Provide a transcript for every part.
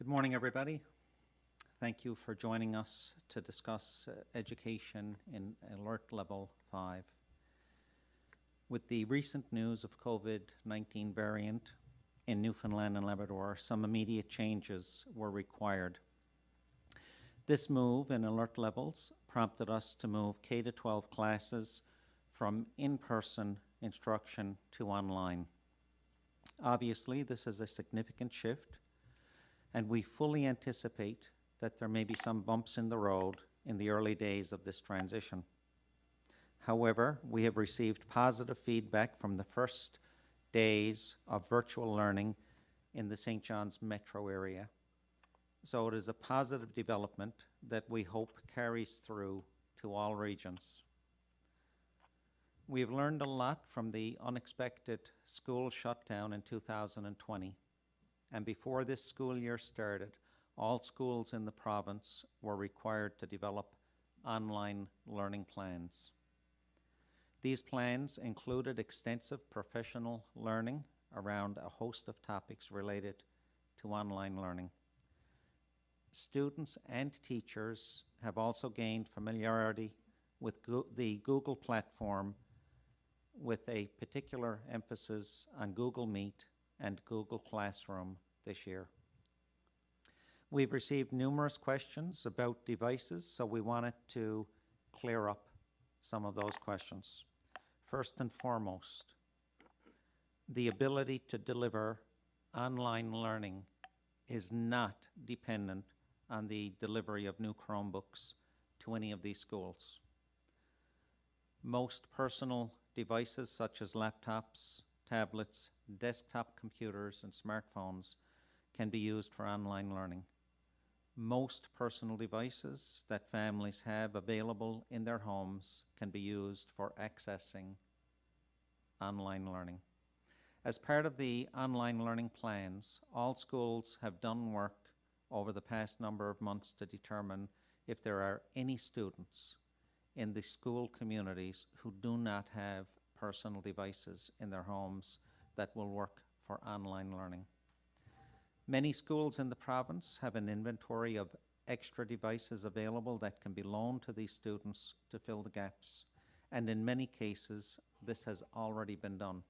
Good morning, everybody. Thank you for joining us to discuss education in Alert Level 5. With the recent news of COVID-19 variant in Newfoundland and Labrador, some immediate changes were required. This move in alert levels prompted us to move K-12 classes from in-person instruction to online. Obviously, this is a significant shift, and we fully anticipate that there may be some bumps in the road in the early days of this transition. However, we have received positive feedback from the first days of virtual learning in the St. John's metro area. So it is a positive development that we hope carries through to all regions. We have learned a lot from the unexpected school shutdown in 2020. And before this school year started, all schools in the province were required to develop online learning plans. These plans included extensive professional learning around a host of topics related to online learning. Students and teachers have also gained familiarity with the Google platform, with a particular emphasis on Google Meet and Google Classroom this year. We've received numerous questions about devices, so we wanted to clear up some of those questions. First and foremost, the ability to deliver online learning is not dependent on the delivery of new Chromebooks to any of these schools. Most personal devices such as laptops, tablets, desktop computers, and smartphones can be used for online learning. Most personal devices that families have available in their homes can be used for accessing online learning. As part of the online learning plans, all schools have done work over the past number of months to determine if there are any students in the school communities who do not have personal devices in their homes that will work for online learning. Many schools in the province have an inventory of extra devices available that can be loaned to these students to fill the gaps, and in many cases, this has already been done.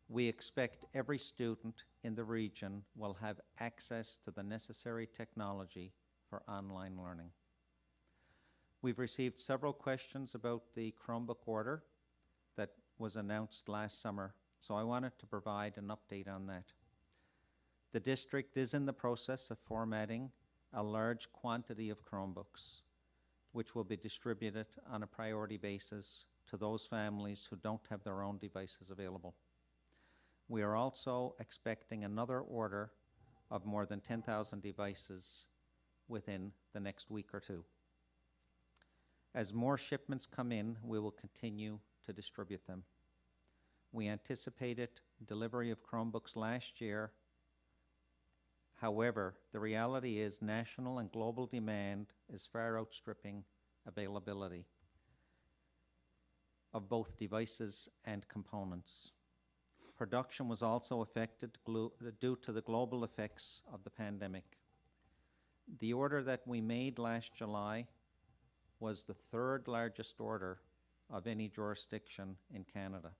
We expect every student in the region will have access to the necessary technology for online learning. We've received several questions about the Chromebook order that was announced last summer, so I wanted to provide an update on that. The district is in the process of formatting a large quantity of Chromebooks, which will be distributed on a priority basis to those families who don't have their own devices available. We are also expecting another order of more than 10,000 devices within the next week or two. As more shipments come in, we will continue to distribute them. We anticipated delivery of Chromebooks last year. However, the reality is national and global demand is far outstripping availability of both devices and components. Production was also affected due to the global effects of the pandemic. The order that we made last July was the third largest order of any jurisdiction in Canada.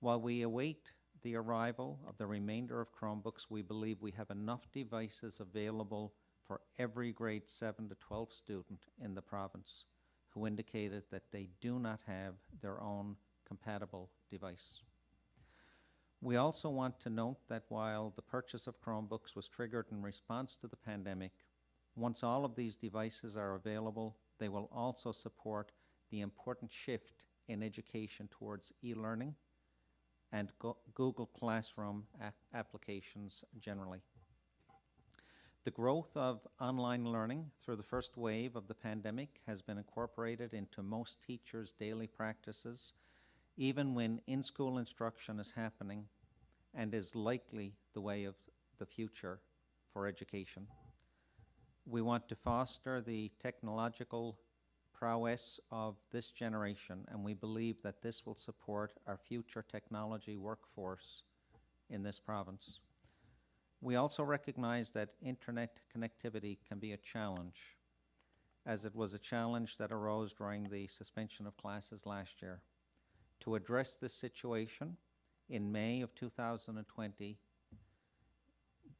While we await the arrival of the remainder of Chromebooks, we believe we have enough devices available for every grade 7 to 12 student in the province who indicated that they do not have their own compatible device. We also want to note that while the purchase of Chromebooks was triggered in response to the pandemic, once all of these devices are available, they will also support the important shift in education towards e-learning and Google Classroom applications generally. The growth of online learning through the first wave of the pandemic has been incorporated into most teachers' daily practices, even when in-school instruction is happening, and is likely the way of the future for education. We want to foster the technological prowess of this generation, and we believe that this will support our future technology workforce in this province. We also recognize that internet connectivity can be a challenge, as it was a challenge that arose during the suspension of classes last year. To address this situation, in May of 2020,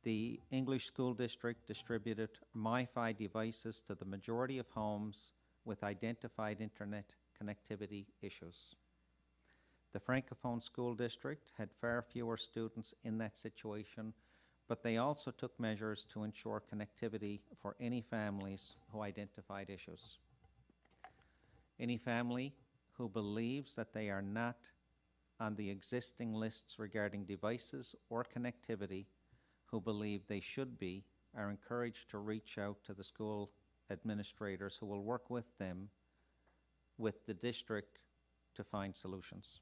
the English School District distributed MiFi devices to the majority of homes with identified internet connectivity issues. The Francophone School District had far fewer students in that situation, but they also took measures to ensure connectivity for any families who identified issues. Any family who believes that they are not on the existing lists regarding devices or connectivity, who believe they should be, are encouraged to reach out to the school administrators who will work with them, with the district, to find solutions.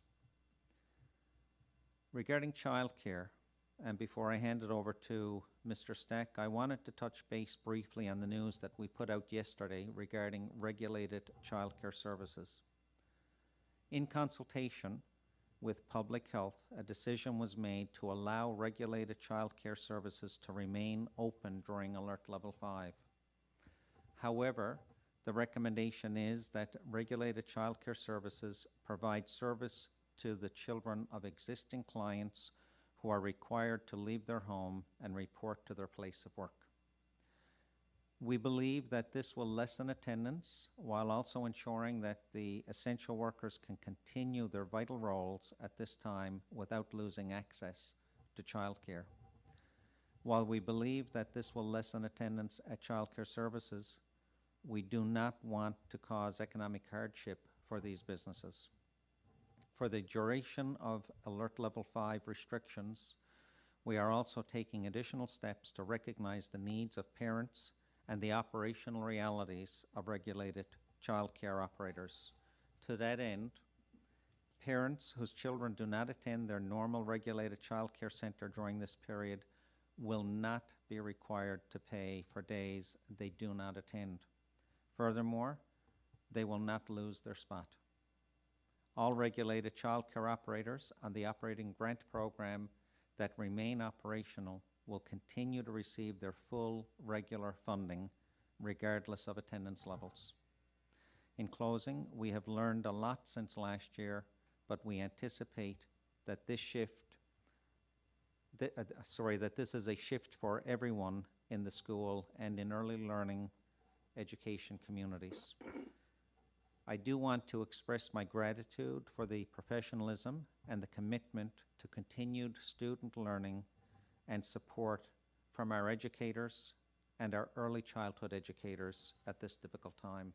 Regarding childcare, and before I hand it over to Mr. Stack, I wanted to touch base briefly on the news that we put out yesterday regarding regulated childcare services. In consultation with Public Health, a decision was made to allow regulated childcare services to remain open during Alert Level 5. However, the recommendation is that regulated childcare services provide service to the children of existing clients who are required to leave their home and report to their place of work. We believe that this will lessen attendance while also ensuring that the essential workers can continue their vital roles at this time without losing access to childcare. While we believe that this will lessen attendance at childcare services, we do not want to cause economic hardship for these businesses. For the duration of Alert Level 5 restrictions, we are also taking additional steps to recognize the needs of parents and the operational realities of regulated childcare operators. To that end, parents whose children do not attend their normal regulated childcare center during this period will not be required to pay for days they do not attend. Furthermore, they will not lose their spot. All regulated childcare operators on the operating grant program that remain operational will continue to receive their full regular funding regardless of attendance levels. In closing, we have learned a lot since last year, but we anticipate that this this is a shift for everyone in the school and in early learning education communities. I do want to express my gratitude for the professionalism and the commitment to continued student learning and support from our educators and our early childhood educators at this difficult time.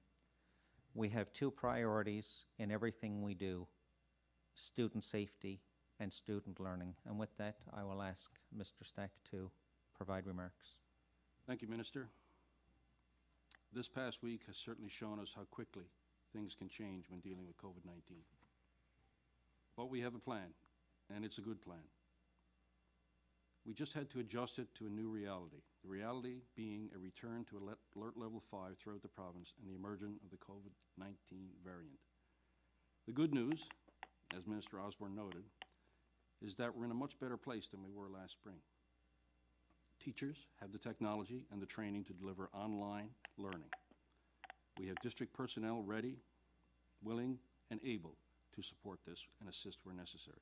We have two priorities in everything we do: student safety and student learning. And with that, I will ask Mr. Stack to provide remarks. Thank you, Minister. This past week has certainly shown us how quickly things can change when dealing with COVID-19. But we have a plan, and it's a good plan. We just had to adjust it to a new reality, the reality being a return to Alert Level 5 throughout the province and the emergence of the COVID-19 variant. The good news, as Minister Osborne noted, is that we're in a much better place than we were last spring. Teachers have the technology and the training to deliver online learning. We have district personnel ready, willing, and able to support this and assist where necessary.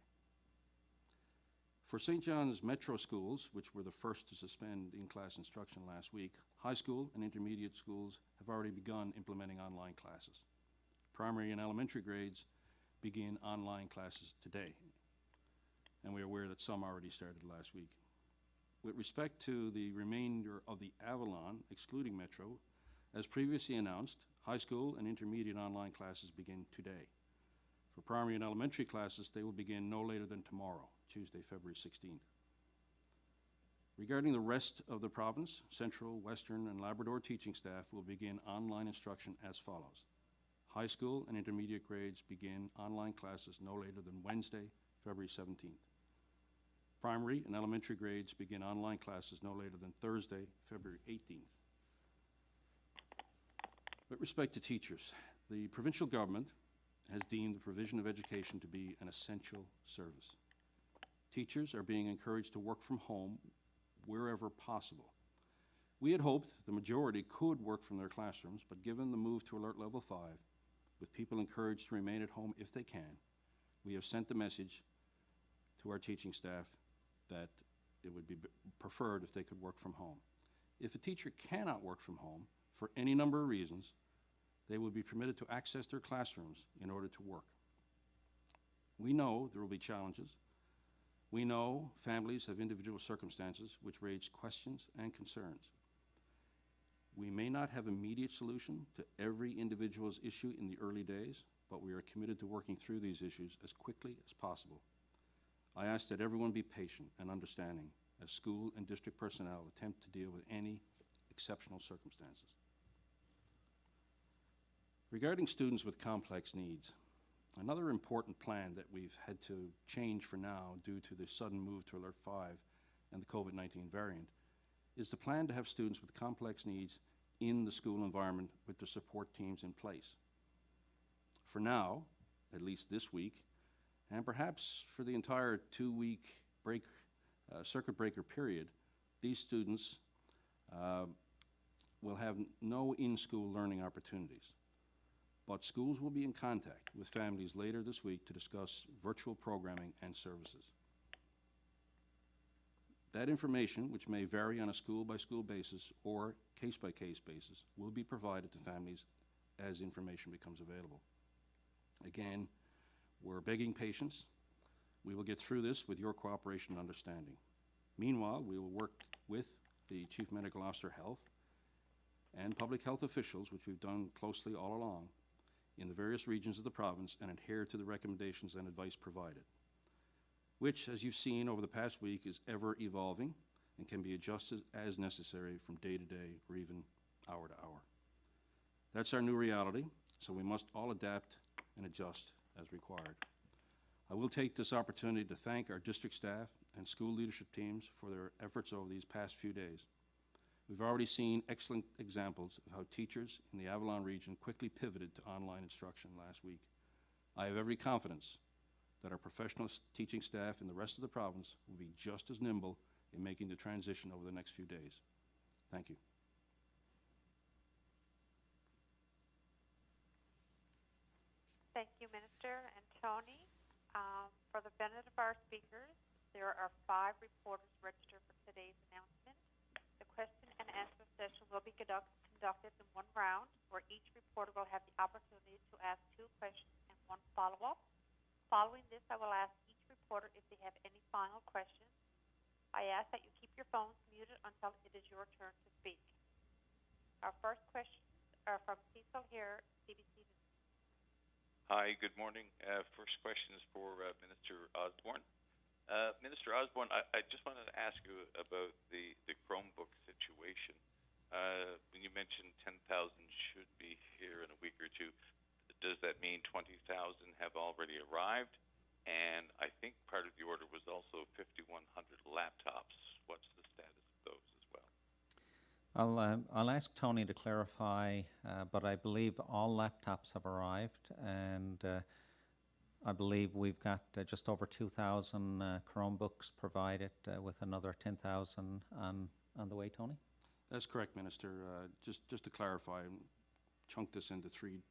For St. John's Metro schools, which were the first to suspend in-class instruction last week, high school and intermediate schools have already begun implementing online classes. Primary and elementary grades begin online classes today, and we are aware that some already started last week. With respect to the remainder of the Avalon, excluding Metro, as previously announced, high school and intermediate online classes begin today. For primary and elementary classes, they will begin no later than tomorrow, Tuesday, February 16th. Regarding the rest of the province, Central, Western, and Labrador teaching staff will begin online instruction as follows. High school and intermediate grades begin online classes no later than Wednesday, February 17th. Primary and elementary grades begin online classes no later than Thursday, February 18th. With respect to teachers, the provincial government has deemed the provision of education to be an essential service. Teachers are being encouraged to work from home wherever possible. We had hoped the majority could work from their classrooms, but given the move to Alert Level 5, with people encouraged to remain at home if they can, we have sent the message to our teaching staff that it would be preferred if they could work from home. If a teacher cannot work from home for any number of reasons, they will be permitted to access their classrooms in order to work. We know there will be challenges. We know families have individual circumstances which raise questions and concerns. We may not have immediate solution to every individual's issue in the early days, but we are committed to working through these issues as quickly as possible. I ask that everyone be patient and understanding as school and district personnel attempt to deal with any exceptional circumstances. Regarding students with complex needs, another important plan that we've had to change for now due to the sudden move to Alert 5 and the COVID-19 variant is the plan to have students with complex needs in the school environment with the support teams in place. For now, at least this week, and perhaps for the entire 2-week circuit breaker period, these students will have no in-school learning opportunities. But schools will be in contact with families later this week to discuss virtual programming and services. That information, which may vary on a school-by-school basis or case-by-case basis, will be provided to families as information becomes available. Again, we're begging patience. We will get through this with your cooperation and understanding. Meanwhile, we will work with the Chief Medical Officer Health and public health officials, which we've done closely all along, in the various regions of the province and adhere to the recommendations and advice provided, which, as you've seen over the past week, is ever evolving and can be adjusted as necessary from day to day or even hour to hour. That's our new reality, so we must all adapt and adjust as required. I will take this opportunity to thank our district staff and school leadership teams for their efforts over these past few days. We've already seen excellent examples of how teachers in the Avalon region quickly pivoted to online instruction last week. I have every confidence that our professional teaching staff in the rest of the province will be just as nimble in making the transition over the next few days. Thank you. Thank you, Minister and Tony. For the benefit of our speakers, there are 5 reporters registered for today's announcement. The question and answer session will be conducted in 1 round, where each reporter will have the opportunity to ask 2 questions and 1 follow-up. Following this, I will ask each reporter if they have any final questions. I ask that you keep your phones muted until it is your turn to speak. Our first questions are from Cecil here, CBC News. Hi, good morning. First question is for Minister Osborne. Minister Osborne, I just wanted to ask you about the Chromebook situation. When you mentioned 10,000 should be here in a week or 2, does that mean 20,000 have already arrived? And I think part of the order was also 5,100 laptops. What's the status of those as well? I'll ask Tony to clarify, but I believe all laptops have arrived, and I believe we've got just over 2,000 Chromebooks provided, with another 10,000 on the way, Tony? That's correct, Minister. Just to clarify and chunk this into 3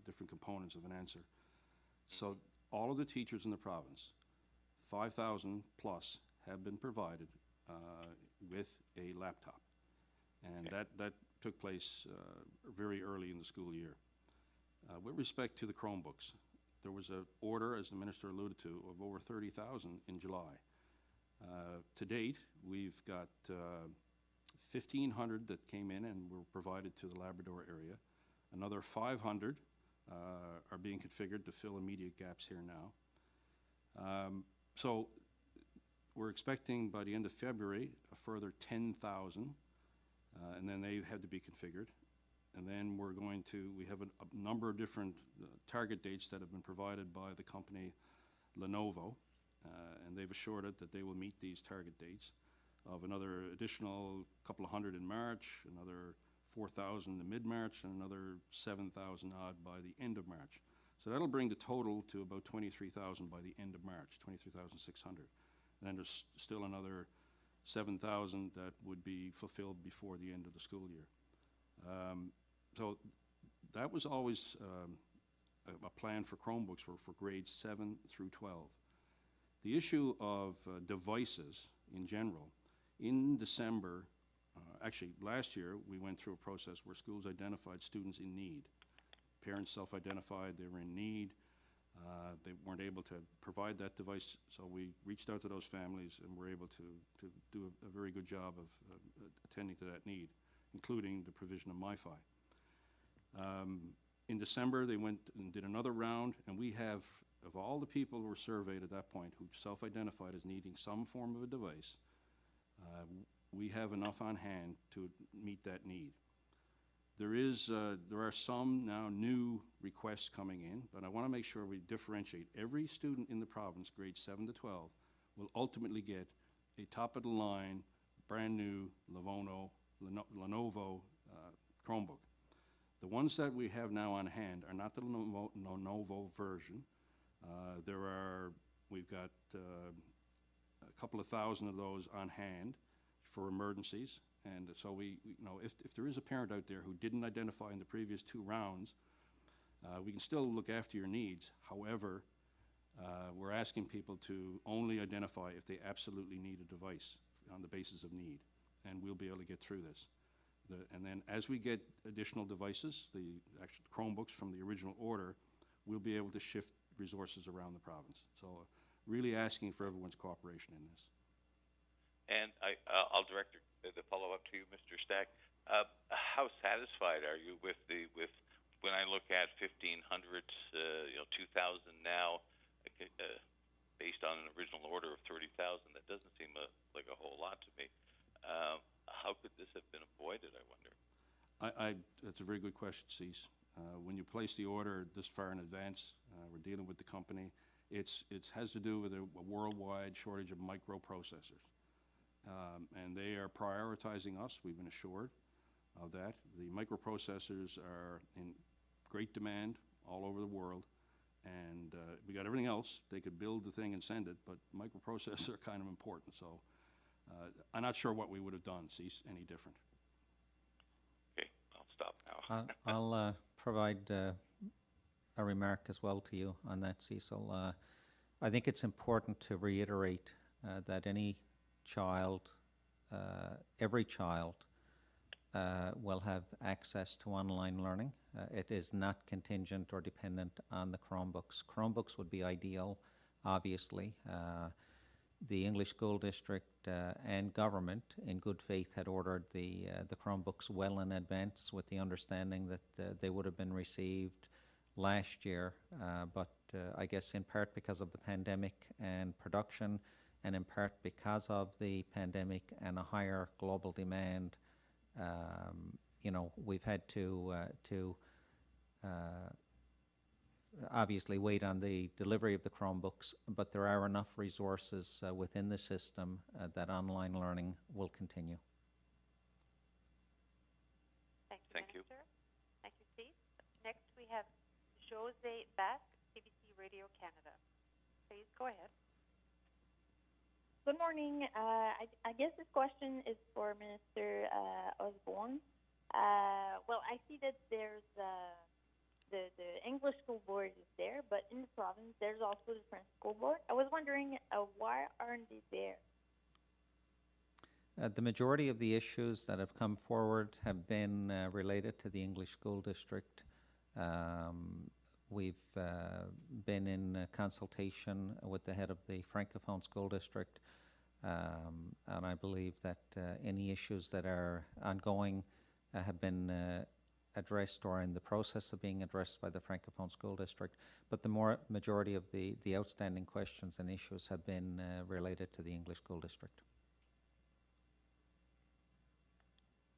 different components of an answer. So all of the teachers in the province, 5,000 plus, have been provided with a laptop. And okay. that took place very early in the school year. With respect to the Chromebooks, there was an order, as the Minister alluded to, of over 30,000 in July. To date, we've got 1,500 that came in and were provided to the Labrador area. Another 500 are being configured to fill immediate gaps here now. So we're expecting by the end of February a further 10,000, and then they had to be configured. And then we have a number of different target dates that have been provided by the company Lenovo, and they've assured it that they will meet these target dates of another additional couple of hundred in March, another 4,000 in mid-March, and another 7,000 odd by the end of March. So that'll bring the total to about 23,000 by the end of March, 23,600. And then there's still another 7,000 that would be fulfilled before the end of the school year. So that was always a plan for Chromebooks for grades 7 through 12. The issue of devices in general, in December, actually last year, we went through a process where schools identified students in need. Parents self-identified they were in need. They weren't able to provide that device, so we reached out to those families and were able to do a very good job of attending to that need, including the provision of MiFi. In December, they went and did another round, and we have, of all the people who were surveyed at that point who self-identified as needing some form of a device, we have enough on hand to meet that need. There are some now new requests coming in, but I want to make sure we differentiate. Every student in the province, grades 7 to 12, will ultimately get a top-of-the-line, brand-new Lenovo Chromebook. The ones that we have now on hand are not the Lenovo version. We've got a couple of thousand of those on hand for emergencies. And so if there is a parent out there who didn't identify in the previous 2 rounds, we can still look after your needs. However, we're asking people to only identify if they absolutely need a device on the basis of need, and we'll be able to get through this. And then as we get additional devices, the actual Chromebooks from the original order, we'll be able to shift resources around the province. So really asking for everyone's cooperation in this. And I'll direct the follow-up to you, Mr. Stack. How satisfied are you with when I look at 1,500, 2,000 now, based on an original order of 30,000? That doesn't seem like a whole lot to me. How could this have been avoided, I wonder? That's a very good question, Cease. When you place the order this far in advance, we're dealing with the company. It has to do with a worldwide shortage of microprocessors. And they are prioritizing us. We've been assured of that. The microprocessors are in great demand all over the world, and we got everything else. They could build the thing and send it, but microprocessors are kind of important. So I'm not sure what we would have done, Cease, any different. Okay, I'll stop now. I'll provide a remark as well to you on that, Cecil. I think it's important to reiterate that every child will have access to online learning. It is not contingent or dependent on the Chromebooks. Chromebooks would be ideal, obviously. The English School District and government, in good faith, had ordered the Chromebooks well in advance with the understanding that they would have been received last year, but I guess in part because of the pandemic and production, and in part because of the pandemic and a higher global demand, we've had to obviously wait on the delivery of the Chromebooks, but there are enough resources within the system that online learning will continue. Thank you, Minister. Thank you, Steve. Next, we have Jose Basque, CBC Radio Canada. Please go ahead. Good morning. I guess this question is for Minister Osborne. Well, I see that there's the English School Board is there, but in the province there's also the French School Board. I was wondering why aren't they there? The majority of the issues that have come forward have been related to the English School District. We've been in consultation with the head of the Francophone School District, and I believe that any issues that are ongoing have been addressed or in the process of being addressed by the Francophone School District, but the majority of the outstanding questions and issues have been related to the English School District.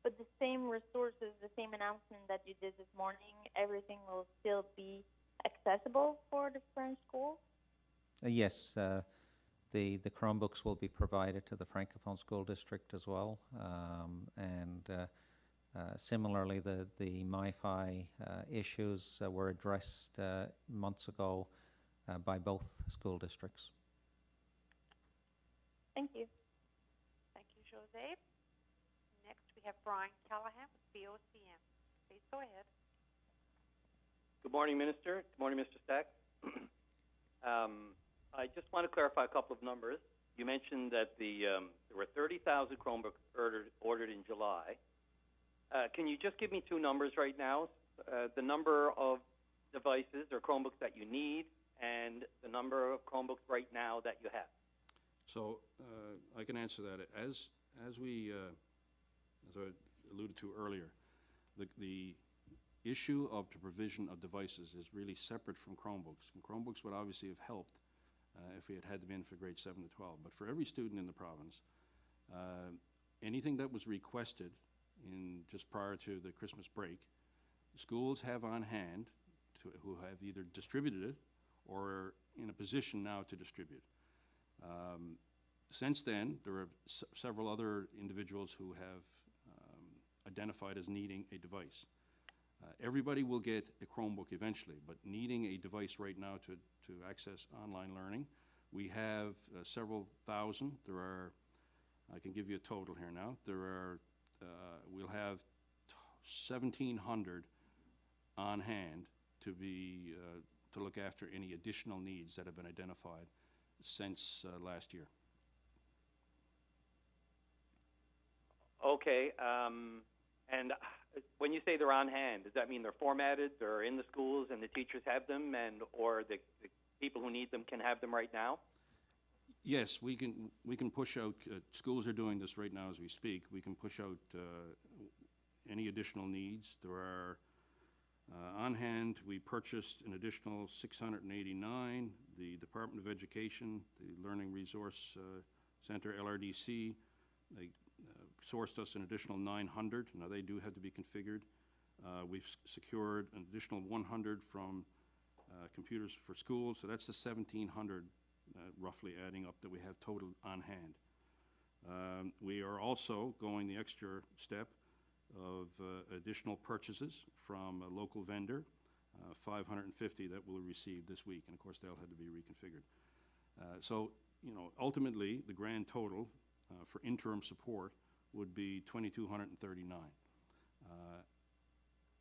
But the same resources, the same announcement that you did this morning, everything will still be accessible for the French schools? Yes, the Chromebooks will be provided to the Francophone School District as well, and similarly the MiFi issues were addressed months ago by both school districts. Thank you. Thank you, Jose. Next, we have Brian Callahan with BOCM. Please go ahead. Good morning, Minister. Good morning, Mr. Stack. I just want to clarify a couple of numbers. You mentioned that there were 30,000 Chromebooks ordered in July. Can you just give me two numbers right now? The number of devices or Chromebooks that you need and the number of Chromebooks right now that you have. So I can answer that. As I alluded to earlier, the issue of the provision of devices is really separate from Chromebooks. And Chromebooks would obviously have helped if we had had them in for grades 7 to 12. But for every student in the province, anything that was requested in just prior to the Christmas break, schools have on hand who have either distributed it or are in a position now to distribute. Since then, there are several other individuals who have identified as needing a device. Everybody will get a Chromebook eventually, but needing a device right now to access online learning, we have several thousand. There are, I can give you a total here now, we'll have 1,700 on hand to look after any additional needs that have been identified since last year. Okay, and when you say they're on hand, does that mean they're formatted, they're in the schools, and the teachers have them, or the people who need them can have them right now? Yes, we can push out. Schools are doing this right now as we speak. We can push out any additional needs. There are on hand. We purchased an additional 689. The Department of Education, the Learning Resource Center, LRDC, they sourced us an additional 900. Now they do have to be configured. We've secured an additional 100 from computers for schools, so that's the 1,700 roughly adding up that we have total on hand. We are also going the extra step of additional purchases from a local vendor, 550 that we'll receive this week, and of course they'll have to be reconfigured. So, you know, ultimately the grand total for interim support would be 2,239.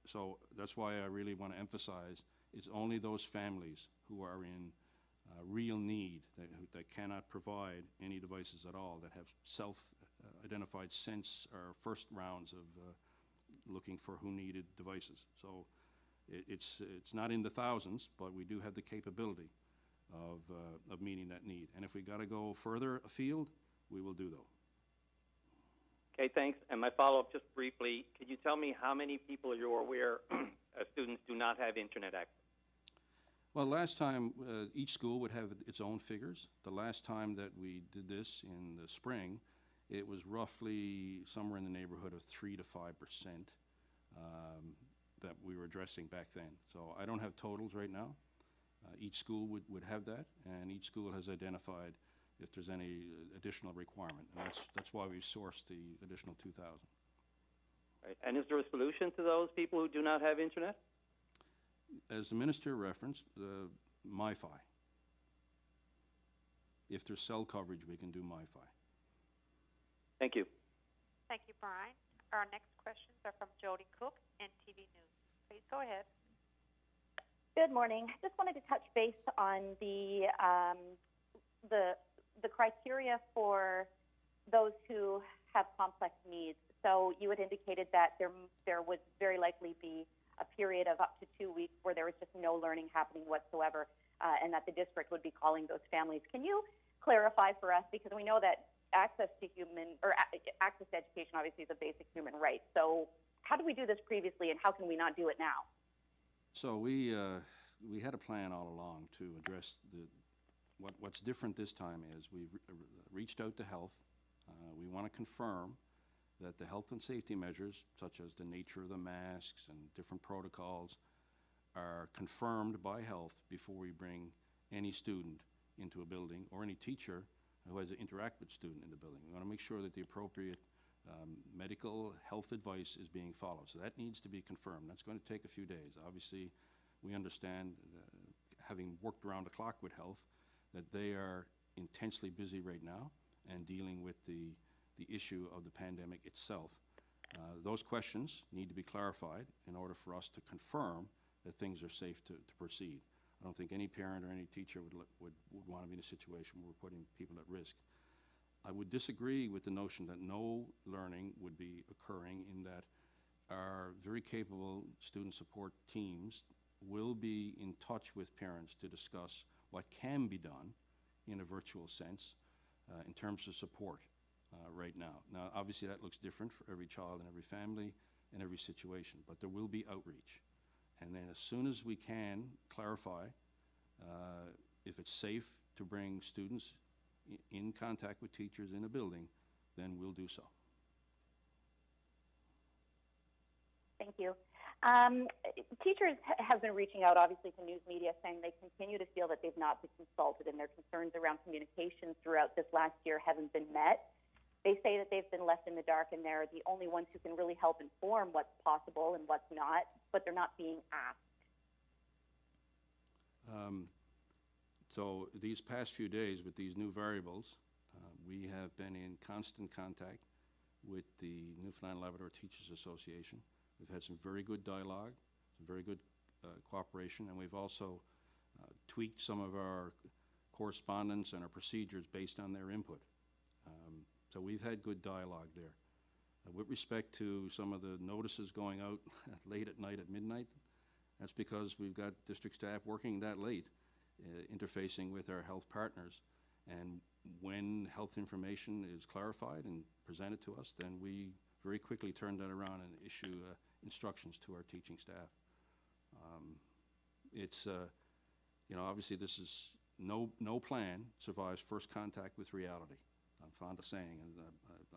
So that's why I really want to emphasize it's only those families who are in real need that cannot provide any devices at all, that have self-identified since our first rounds of looking for who needed devices. So it's not in the thousands, but we do have the capability of meeting that need. And if we got to go further afield, we will do so. Okay, thanks. And my follow-up, just briefly, could you tell me how many people you're aware students do not have internet access? Well, last time, each school would have its own figures. The last time that we did this in the spring, it was roughly somewhere in the neighborhood of 3 to 5% that we were addressing back then. So I don't have totals right now. Each school would have that, and each school has identified if there's any additional requirement. And that's why we sourced the additional 2,000. Right. And is there a solution to those people who do not have internet? As the minister referenced, MiFi. If there's cell coverage, we can do MiFi. Thank you. Thank you, Brian. Our next questions are from Jody Cook, NTV News. Please go ahead. Good morning. Just wanted to touch base on the criteria for those who have complex needs. So you had indicated that there would very likely be a period of up to 2 weeks where there was just no learning happening whatsoever, and that the district would be calling those families. Can you clarify for us, because we know that access to education obviously is a basic human right. So how did we do this previously, and how can we not do it now? So we had a plan all along to address what's different this time is we reached out to health. We want to confirm that the health and safety measures, such as the nature of the masks and different protocols, are confirmed by health before we bring any student into a building or any teacher who has to interact with student in the building. We want to make sure that the appropriate medical health advice is being followed. So that needs to be confirmed. That's going to take a few days. Obviously, we understand, having worked around the clock with health, that they are intensely busy right now and dealing with the the issue of the pandemic itself. Those questions need to be clarified in order for us to confirm that things are safe to proceed. I don't think any parent or any teacher would want to be in a situation where we're putting people at risk. I would disagree with the notion that no learning would be occurring, in that our very capable student support teams will be in touch with parents to discuss what can be done in a virtual sense in terms of support right now. Now, obviously that looks different for every child and every family and every situation, but there will be outreach. And then as soon as we can clarify if it's safe to bring students in contact with teachers in a building, then we'll do so. Thank you. Teachers have been reaching out, obviously, to news media, saying they continue to feel that they've not been consulted, and their concerns around communications throughout this last year haven't been met. They say that they've been left in the dark, and they're the only ones who can really help inform what's possible and what's not, but they're not being asked. So these past few days with these new variables, we have been in constant contact with the Newfoundland and Labrador Teachers Association. We've had some very good dialogue, some very good cooperation, and we've also tweaked some of our correspondence and our procedures based on their input. So we've had good dialogue there. With respect to some of the notices going out late at night, at midnight, that's because we've got district staff working that late, interfacing with our health partners. And when health information is clarified and presented to us, then we very quickly turn that around and issue instructions to our teaching staff. You know, obviously this is, no plan survives first contact with reality. I'm fond of saying, and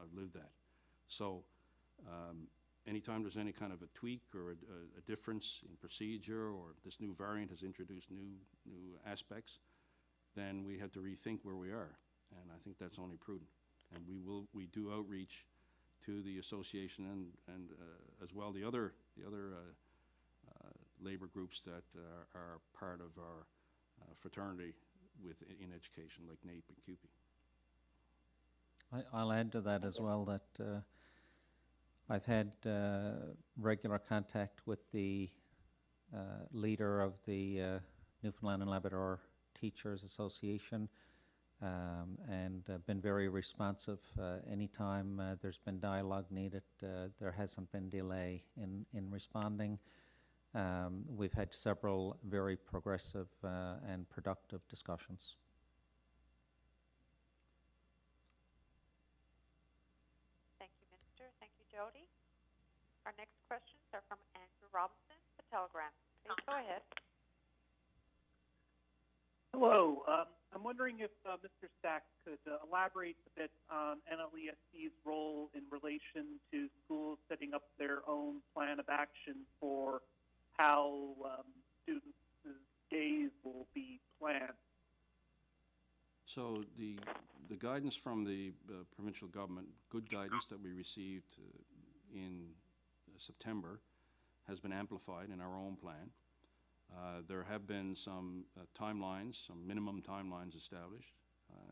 I've lived that. So anytime there's any kind of a tweak or a difference in procedure, or this new variant has introduced new aspects, then we have to rethink where we are. And I think that's only prudent. And we do outreach to the association and as well the other labor groups that are part of our fraternity in education, like NAEP and CUPE. I'll add to that as well that I've had regular contact with the leader of the Newfoundland and Labrador Teachers Association, and been very responsive. Anytime there's been dialogue needed, there hasn't been delay in responding. We've had several very progressive and productive discussions. Thank you, Minister. Thank you, Jody. Our next questions are from Andrew Robinson, The Telegram. Please go ahead. Hello. I'm wondering if Mr. Stack could elaborate a bit on NLESC's role in relation to schools setting up their own plan of action for how students' days will be planned. So the guidance from the provincial government, good guidance that we received in September, has been amplified in our own plan. There have been some timelines, some minimum timelines established,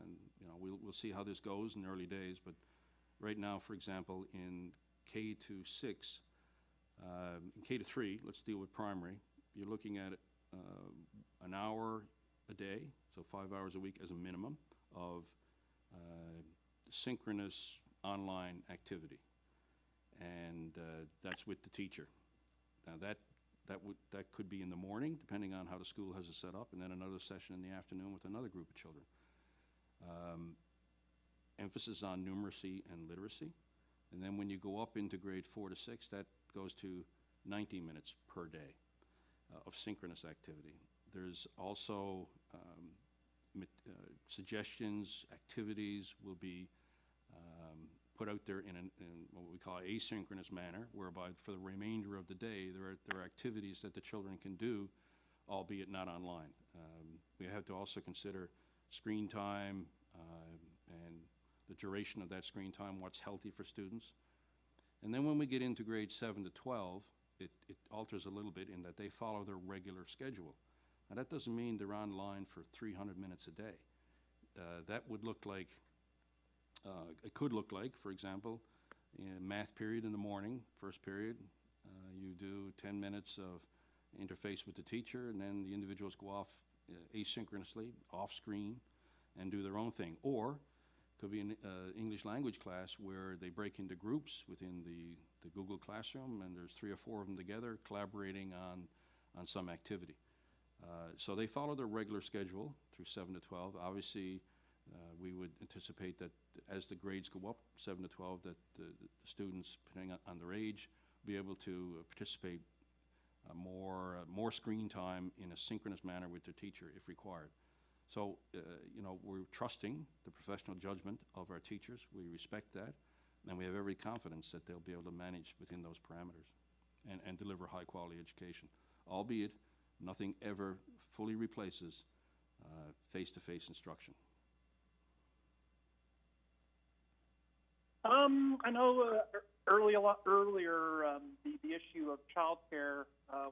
and you know we'll see how this goes in the early days. But right now, for example, in K to 6, in K to 3, let's deal with primary. You're looking at an hour a day, so 5 hours a week as a minimum of synchronous online activity, and that's with the teacher. Now that could be in the morning, depending on how the school has it set up, and then another session in the afternoon with another group of children. Emphasis on numeracy and literacy. And then when you go up into grade 4 to 6, that goes to 90 minutes per day of synchronous activity. There's also suggestions, activities will be put out there in what we call asynchronous manner, whereby for the remainder of the day there are activities that the children can do, albeit not online. We have to also consider screen time and the duration of that screen time, what's healthy for students. And then when we get into grades 7 to 12, it alters a little bit in that they follow their regular schedule. Now that doesn't mean they're online for 300 minutes a day. That would look like It could look like, for example, in math period in the morning, first period, you do 10 minutes of interface with the teacher, and then the individuals go off asynchronously, off screen, and do their own thing. Or it could be an English language class where they break into groups within the Google Classroom, and there's 3 or 4 of them together collaborating on some activity. So they follow their regular schedule through 7 to 12. Obviously, we would anticipate that as the grades go up, 7 to 12, that the students, depending on their age, be able to participate more screen time in a synchronous manner with their teacher if required. So, we're trusting the professional judgment of our teachers. We respect that, and we have every confidence that they'll be able to manage within those parameters and deliver high-quality education, albeit nothing ever fully replaces face-to-face instruction. I know a lot earlier the issue of childcare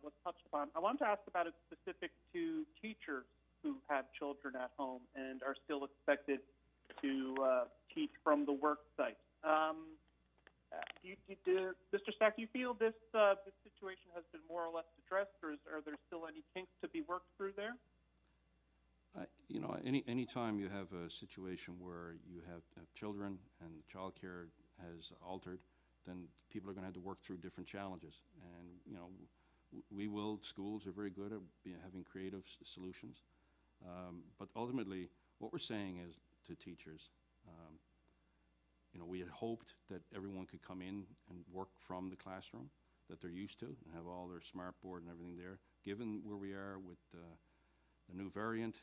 was touched upon. I wanted to ask about it specific to teachers who have children at home and are still expected to teach from the work site. Mr. Stack, do you feel this situation has been more or less addressed, or are there still any kinks to be worked through there? Any time you have a situation where you have children and child care has altered, then people are going to have to work through different challenges. And, schools are very good at having creative solutions. But ultimately, what we're saying is to teachers, we had hoped that everyone could come in and work from the classroom that they're used to and have all their smart board and everything there. Given where we are with the new variant,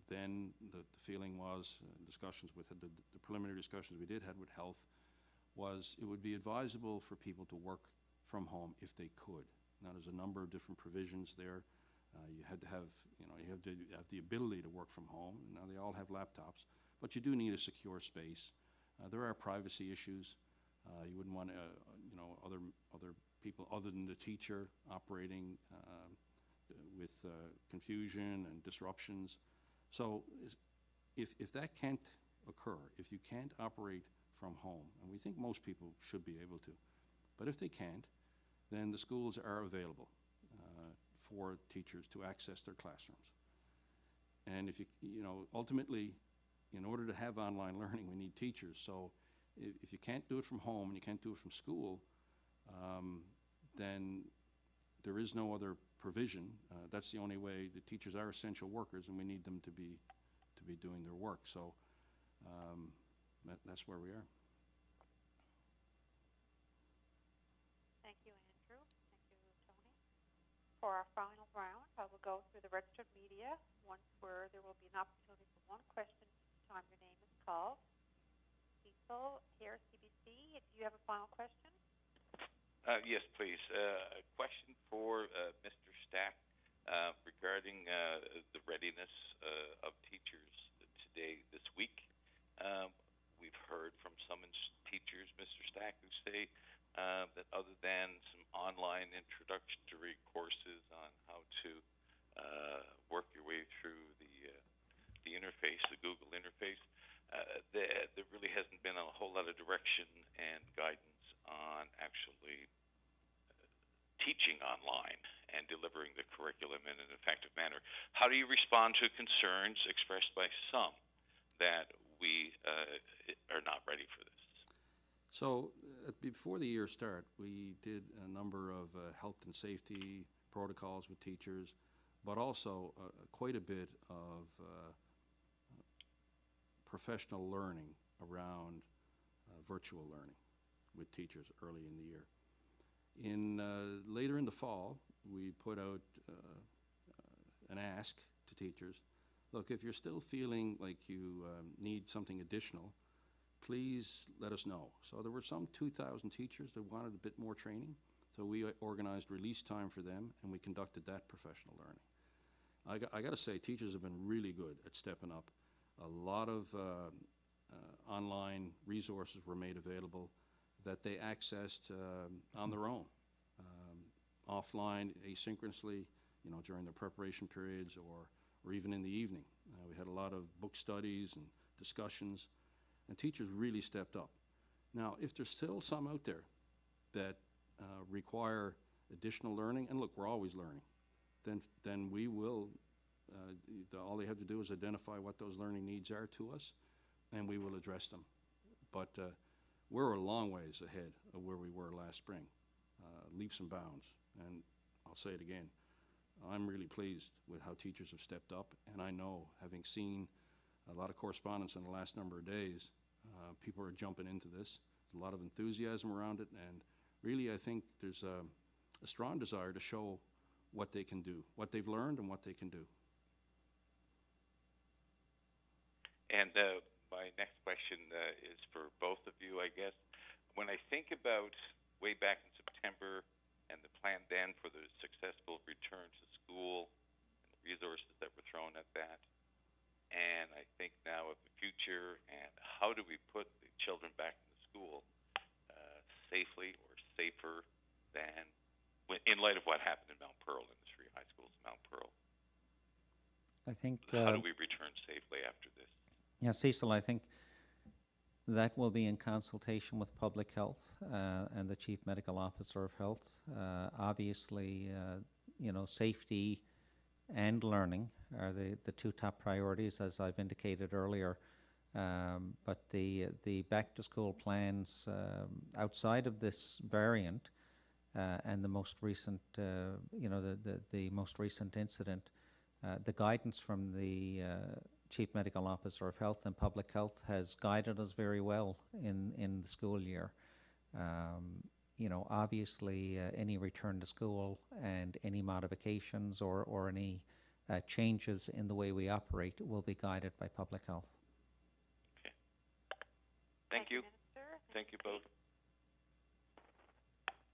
then the feeling was, discussions with the preliminary discussions we did have with health, was it would be advisable for people to work from home if they could. Now, there's a number of different provisions there. You had to have, you have to have the ability to work from home. Now, they all have laptops, but you do need a secure space. There are privacy issues. You wouldn't want other people other than the teacher operating with confusion and disruptions. So if that can't occur, if you can't operate from home, and we think most people should be able to, but if they can't, then the schools are available for teachers to access their classrooms. And if ultimately, in order to have online learning, we need teachers. So if you can't do it from home and you can't do it from school, then there is no other provision. That's the only way. The teachers are essential workers, and we need them to be doing their work. So that's where we are. Thank you, Andrew. Thank you, Tony. For our final round, I will go through the registered media, once where there will be an opportunity for one question each time your name is called. Cecil, here, CBC, do you have a final question? Yes, please. A question for Mr. Stack regarding the readiness of teachers today, this week. We've heard from some teachers, Mr. Stack, who say that other than some online introductory courses on how to work your way through the interface, the Google interface, there really hasn't been a whole lot of direction and guidance on actually teaching online and delivering the curriculum in an effective manner. How do you respond to concerns expressed by some that we are not ready for this? So before the year start, we did a number of health and safety protocols with teachers, but also quite a bit of professional learning around virtual learning with teachers early in the year. Later in the fall, we put out an ask to teachers. Look, if you're still feeling like you need something additional, please let us know. So there were some 2,000 teachers that wanted a bit more training, so we organized release time for them, and we conducted that professional learning. I got to say, teachers have been really good at stepping up. A lot of online resources were made available that they accessed on their own, offline, asynchronously, during their preparation periods or even in the evening. We had a lot of book studies and discussions. And teachers really stepped up. Now, if there's still some out there that require additional learning, and look, we're always learning, then we will, all they have to do is identify what those learning needs are to us, and we will address them. But we're a long ways ahead of where we were last spring, leaps and bounds. And I'll say it again, I'm really pleased with how teachers have stepped up, and I know, having seen a lot of correspondence in the last number of days, people are jumping into this. There's a lot of enthusiasm around it, and really I think there's a strong desire to show what they can do, what they've learned and what they can do. And my next question is for both of you, I guess. When I think about way back in September and the plan then for the successful return to school and the resources that were thrown at that, and I think now of the future and how do we put the children back in the school safely or safer than in light of what happened in Mount Pearl, in the 3 high schools in Mount Pearl. I think... how do we return safely after this? Yeah, Cecil, I think that will be in consultation with Public Health and the Chief Medical Officer of Health. Obviously, safety and learning are the 2 top priorities, as I've indicated earlier. But the back-to-school plans outside of this variant and the most recent, the most recent incident, the guidance from the Chief Medical Officer of Health and Public Health has guided us very well in the school year. Obviously, any return to school and any modifications or any changes in the way we operate will be guided by Public Health. Okay. Thank you. Minister. Thank you both.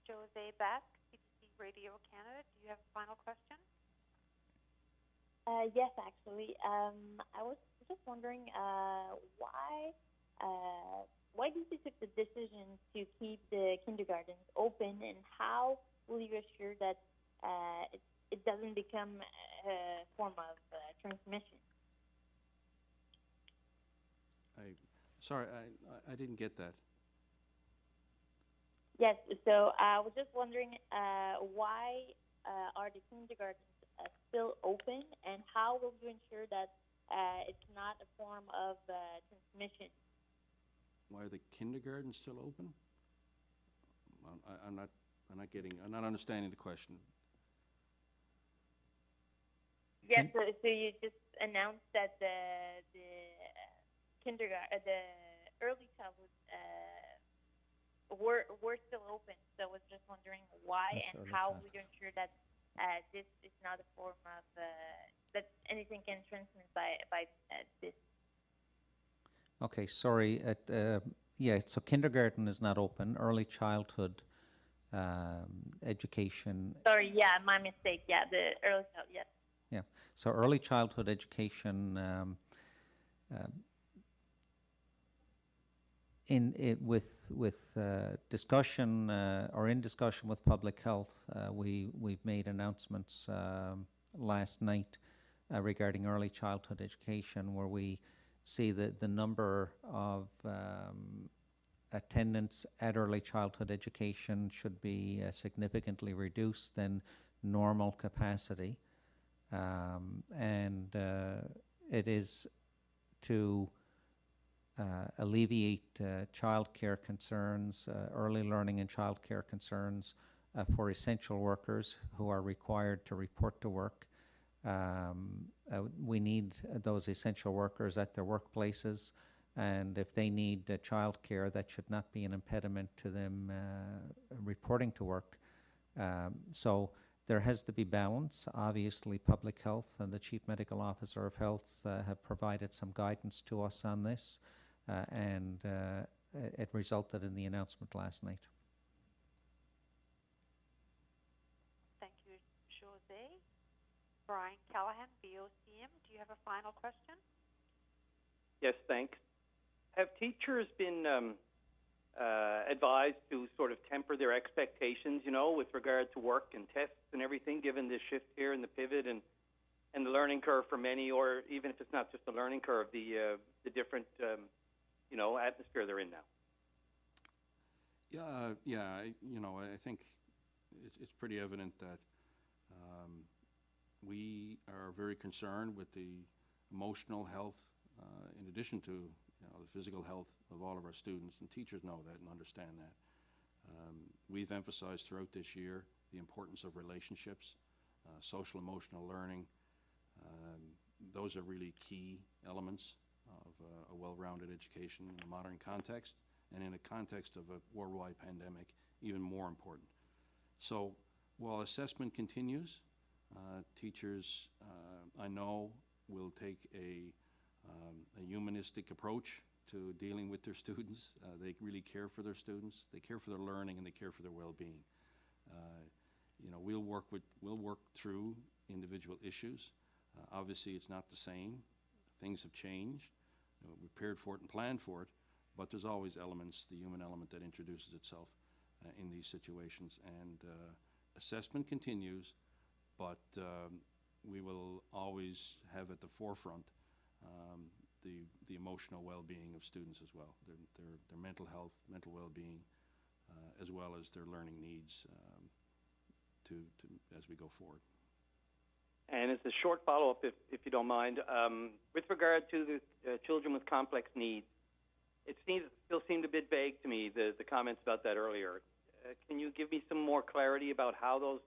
Jose Beck, CBC Radio Canada. Do you have a final question? Yes, actually. I was just wondering why did you take the decision to keep the kindergartens open, and how will you assure that it doesn't become a form of transmission? Sorry, I didn't get that. Yes, so I was just wondering why are the kindergartens still open, and how will you ensure that it's not a form of transmission? Why are the kindergartens still open? I'm not understanding the question. Yes, so you just announced that the early childhood were still open. So I was just wondering why and how we ensure that this is not a form of that anything can transmit by this. Okay, sorry. So kindergarten is not open. Early childhood education. Sorry, my mistake. The early child, yes. Yeah, so early childhood education with discussion or in discussion with Public Health, we've made announcements last night regarding early childhood education, where we see that the number of attendance at early childhood education should be significantly reduced than normal capacity, and it is to alleviate childcare concerns, early learning and childcare concerns for essential workers who are required to report to work. We need those essential workers at their workplaces, and if they need childcare, that should not be an impediment to them reporting to work. So there has to be balance. Obviously, Public Health and the Chief Medical Officer of Health have provided some guidance to us on this, and it resulted in the announcement last night. Thank you, Jose. Brian Callahan, BOCM, do you have a final question? Yes, thanks. Have teachers been advised to sort of temper their expectations, with regard to work and tests and everything, given this shift here in the pivot and the learning curve for many, or even if it's not just the learning curve, the different atmosphere they're in now? I think it's pretty evident that we are very concerned with the emotional health, in addition to the physical health of all of our students, and teachers know that and understand that. We've emphasized throughout this year the importance of relationships, social emotional learning. Those are really key elements of a well-rounded education in a modern context, and in a context of a worldwide pandemic, even more important. So while assessment continues, teachers, I know, will take a humanistic approach to dealing with their students. They really care for their students. They care for their learning, and they care for their well-being. We'll work through individual issues. Obviously, it's not the same. Things have changed. We prepared for it and planned for it, but there's always elements, the human element, that introduces itself in these situations. And assessment continues, but we will always have at the forefront the emotional well-being of students as well, their mental health, mental well-being, as well as their learning needs as we go forward. And as a short follow-up, if you don't mind, with regard to the children with complex needs, it still seemed a bit vague to me, the comments about that earlier. Can you give me some more clarity about how those,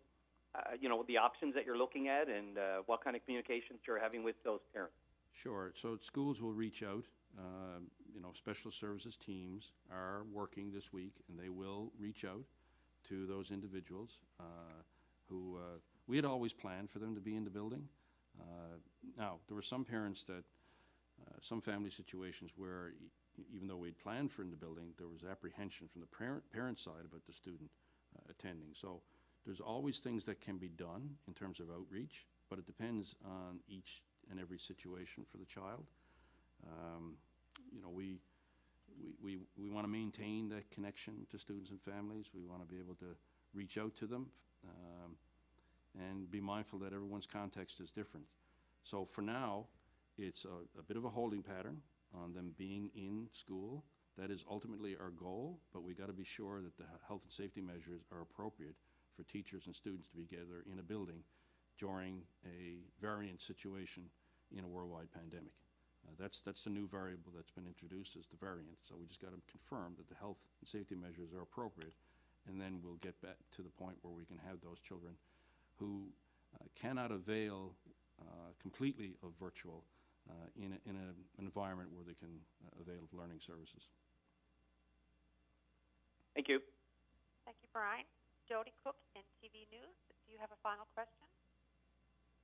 the options that you're looking at, and what kind of communications you're having with those parents? Sure. So schools will reach out. Special services teams are working this week, and they will reach out to those individuals who we had always planned for them to be in the building. Now, there were some parents that, some family situations where even though we'd planned for in the building, there was apprehension from the parent side about the student attending. So there's always things that can be done in terms of outreach, but it depends on each and every situation for the child. We want to maintain that connection to students and families. We want to be able to reach out to them and be mindful that everyone's context is different. So for now, it's a bit of a holding pattern on them being in school. That is ultimately our goal, but we got to be sure that the health and safety measures are appropriate for teachers and students to be together in a building during a variant situation in a worldwide pandemic. That's the new variable that's been introduced as the variant. So we just got to confirm that the health and safety measures are appropriate, and then we'll get back to the point where we can have those children who cannot avail completely of virtual in an environment where they can avail of learning services. Thank you. Thank you, Brian. Jody Cook, NTV News. Do you have a final question?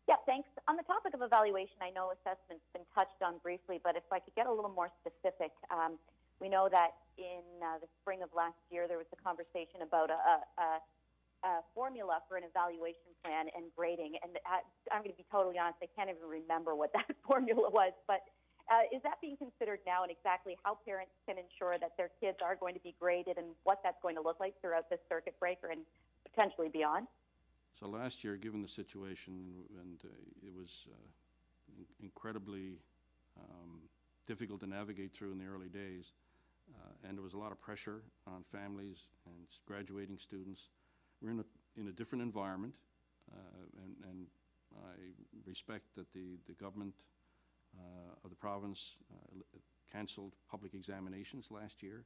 Yeah, thanks. On the topic of evaluation, I know assessment's been touched on briefly, but if I could get a little more specific, we know that in the spring of last year there was a conversation about a formula for an evaluation plan and grading, and I'm going to be totally honest, I can't even remember what that formula was, but is that being considered now, and exactly how parents can ensure that their kids are going to be graded and what that's going to look like throughout this circuit breaker and potentially beyond? So last year, given the situation, and it was incredibly difficult to navigate through in the early days, and there was a lot of pressure on families and graduating students. We're in a different environment, and I respect that the government of the province canceled public examinations last year.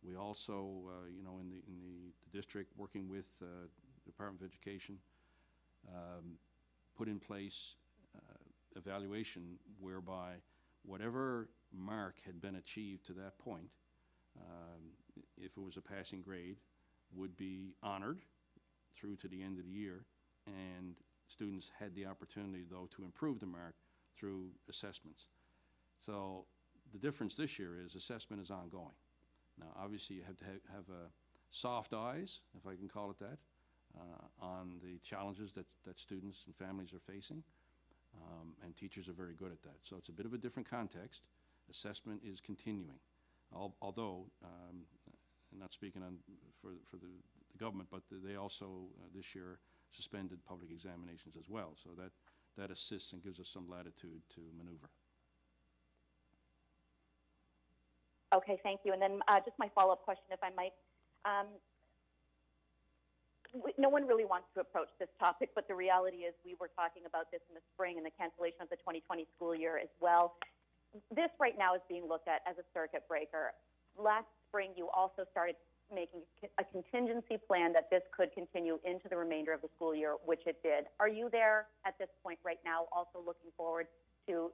We also, in the district, working with Department of Education, put in place evaluation whereby whatever mark had been achieved to that point, if it was a passing grade, would be honored through to the end of the year, and students had the opportunity, though, to improve the mark through assessments. So the difference this year is assessment is ongoing. Now, obviously, you have to have soft eyes, if I can call it that, on the challenges that students and families are facing, and teachers are very good at that. So it's a bit of a different context. Assessment is continuing, although, I'm not speaking for the government, but they also this year suspended public examinations as well. So that assists and gives us some latitude to maneuver. Okay, thank you. And then just my follow-up question, if I might. No one really wants to approach this topic, but the reality is we were talking about this in the spring and the cancellation of the 2020 school year as well. This right now is being looked at as a circuit breaker. Last spring, you also started making a contingency plan that this could continue into the remainder of the school year, which it did. Are you there at this point right now, also looking forward to,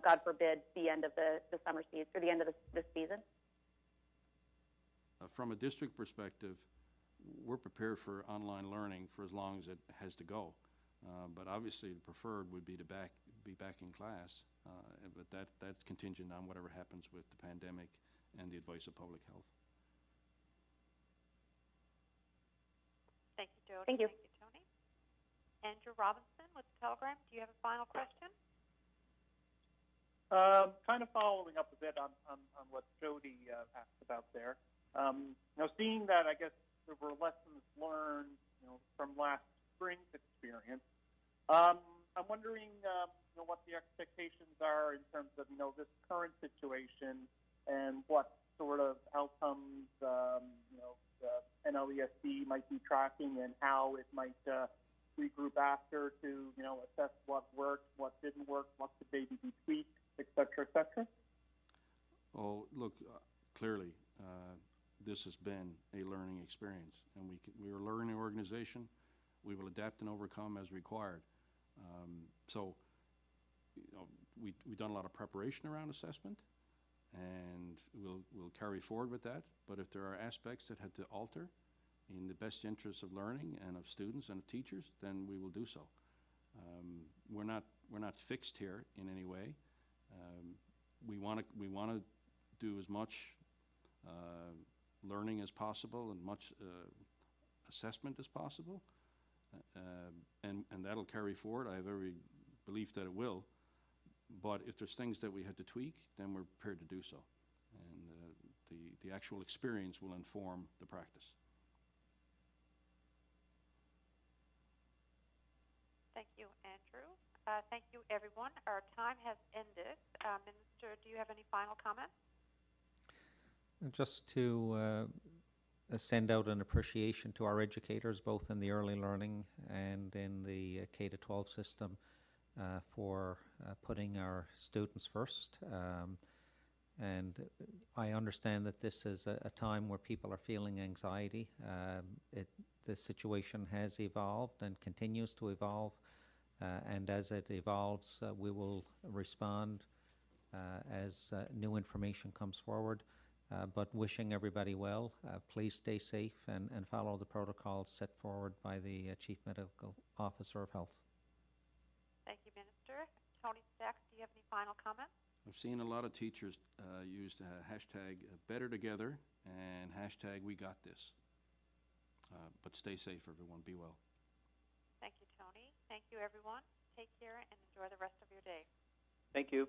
God forbid, the end of the summer season, or the end of this season? From a district perspective, we're prepared for online learning for as long as it has to go. But obviously, the preferred would be to be back in class. But that's contingent on whatever happens with the pandemic and the advice of public health. Thank you, Jody. Thank you. Thank you, Tony. Andrew Robinson with the Telegram. Do you have a final question? Kind of following up a bit on what Jody asked about there. Seeing that, I guess there were lessons learned, from last spring's experience. I'm wondering, what the expectations are in terms of, this current situation and what sort of outcomes, NLESD might be tracking and how it might regroup after to, assess what worked, what didn't work, what could maybe be tweaked, et cetera, et cetera? Oh, look, clearly, this has been a learning experience, and we're a learning organization. We will adapt and overcome as required. We've done a lot of preparation around assessment, and we'll carry forward with that. But if there are aspects that had to alter in the best interest of learning and of students and of teachers, then we will do so. We're not fixed here in any way. We want to do as much learning as possible and much assessment as possible, and that'll carry forward. I have every belief that it will. But if there's things that we had to tweak, then we're prepared to do so, and the actual experience will inform the practice. Thank you, Andrew. Thank you, everyone. Our time has ended. Minister, do you have any final comments? Just to send out an appreciation to our educators, both in the early learning and in the K-12 system, for putting our students first. And I understand that this is a time where people are feeling anxiety. The situation has evolved and continues to evolve, and as it evolves, we will respond as new information comes forward. But wishing everybody well. Please stay safe and follow the protocols set forward by the Chief Medical Officer of Health. Thank you, Minister. Tony Stacks, do you have any final comments? I've seen a lot of teachers use the hashtag Better Together and hashtag We Got This. But stay safe, everyone. Be well. Thank you, Tony. Thank you, everyone. Take care and enjoy the rest of your day. Thank you.